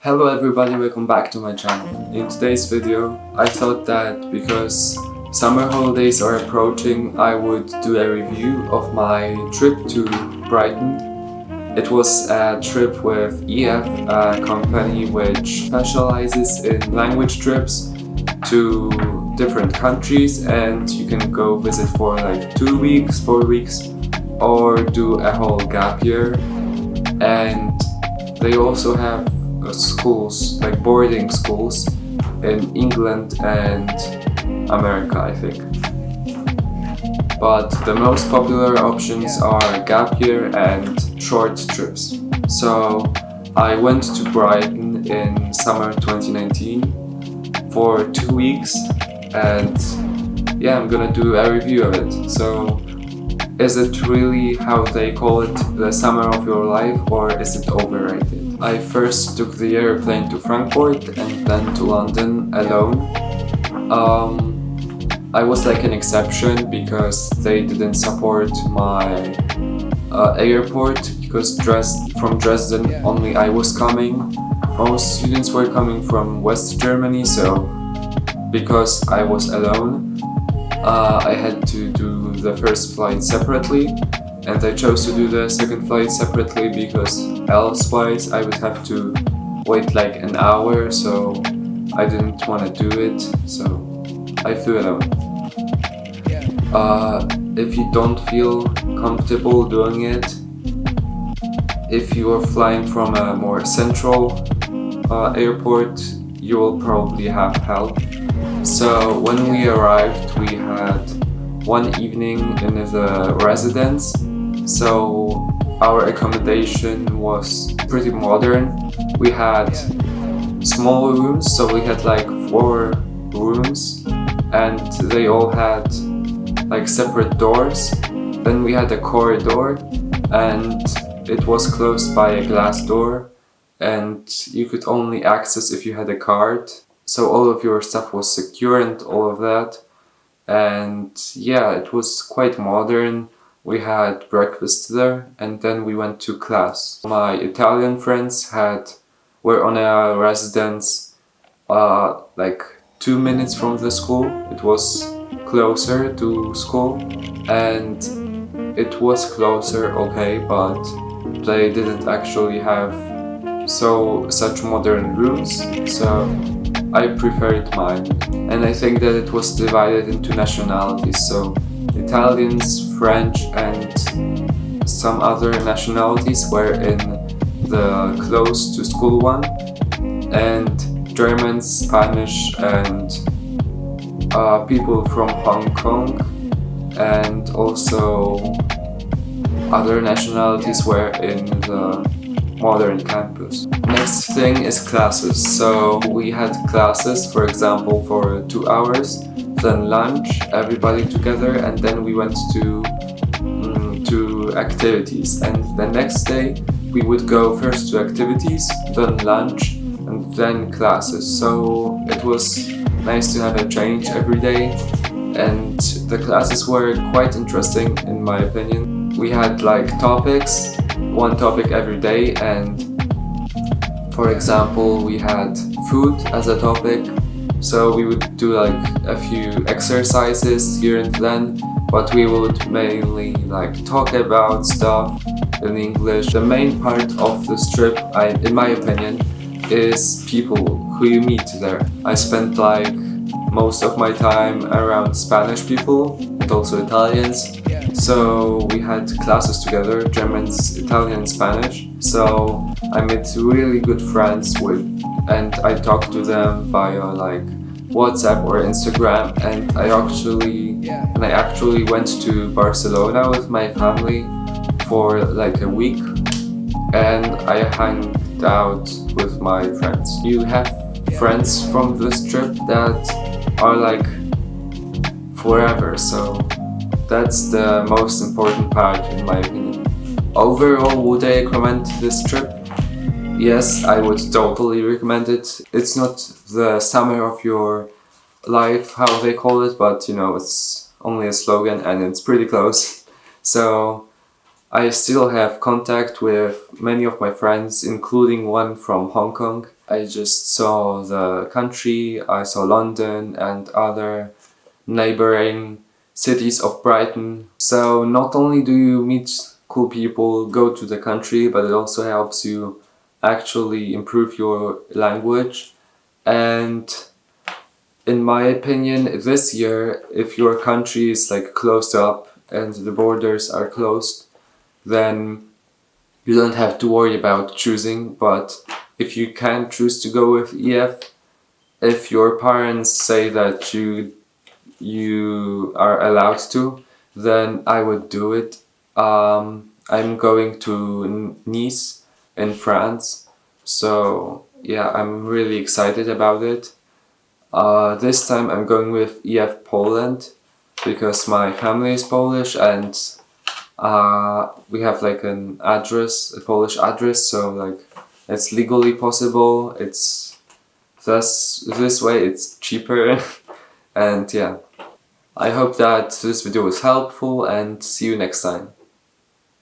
Hello everybody, welcome back to my channel. In today's video, I thought that because summer holidays are approaching, I would do a review of my trip to Brighton. It was a trip with EF, a company which specializes in language trips to different countries, and you can go visit for like 2 weeks, 4 weeks, or do a whole gap year. And they also have schools, like boarding schools in England and America, I think. But the most popular options are gap year and short trips. So I went to Brighton in summer 2019 for 2 weeks, and yeah, I'm gonna do a review of it. So is it really how they call it, the summer of your life, or is it overrated? I first took the airplane to Frankfurt and then to London alone. I was like an exception because they didn't support my airport, because from Dresden only I was coming. Most students were coming from West Germany, so because I was alone, I had to do the first flight separately, and I chose to do the second flight separately because elsewise I would have to wait like an hour, so I didn't want to do it, so I flew alone. If you don't feel comfortable doing it, if you are flying from a more central airport, you will probably have help. So when we arrived, we had one evening in the residence. So our accommodation was pretty modern. We had small rooms, so we had like 4 rooms, and they all had like separate doors. Then we had a corridor, and it was closed by a glass door, and you could only access if you had a card. So all of your stuff was secure and all of that. And yeah, it was quite modern. We had breakfast there, and then we went to class. My Italian friends were on a residence like 2 minutes from the school. It was closer to school, and it was closer, okay, but they didn't actually have such modern rooms, so I preferred mine. And I think that it was divided into nationalities, so Italians, French, and some other nationalities were in the close to school one, and Germans, Spanish, and people from Hong Kong, and also other nationalities were in the modern campus. Next thing is classes. So we had classes, for example, for 2 hours, then lunch, everybody together, and then we went to activities. And the next day we would go first to activities, then lunch, and then classes. So it was nice to have a change every day, and the classes were quite interesting in my opinion. We had like topics, one topic every day, and for example we had food as a topic, so we would do like a few exercises here and then, but we would mainly like talk about stuff in English. The main part of this trip, in my opinion, is people who you meet there. I spent like most of my time around Spanish people and also Italians. So we had classes together, Germans, Italian, Spanish. So I made really good friends and I talked to them via like WhatsApp or Instagram. And I actually went to Barcelona with my family for like a week, and I hung out with my friends. You have friends from this trip that are like forever, so that's the most important part in my opinion. Overall, would I recommend this trip? Yes, I would totally recommend it. It's not the summer of your life, how they call it, but you know, it's only a slogan and it's pretty close. So I still have contact with many of my friends, including one from Hong Kong. I just saw the country, I saw London and other neighboring cities of Brighton. So not only do you meet cool people, go to the country, but it also helps you actually improve your language. And in my opinion, this year, if your country is like closed up and the borders are closed, then you don't have to worry about choosing. But if you can choose to go with EF, if your parents say that you are allowed to, then I would do it. I'm going to Nice in France, so yeah, I'm really excited about it. This time I'm going with EF Poland because my family is Polish and we have like an address, a Polish address, so like it's legally possible. It's thus this way it's cheaper and yeah. I hope that this video was helpful and see you next time.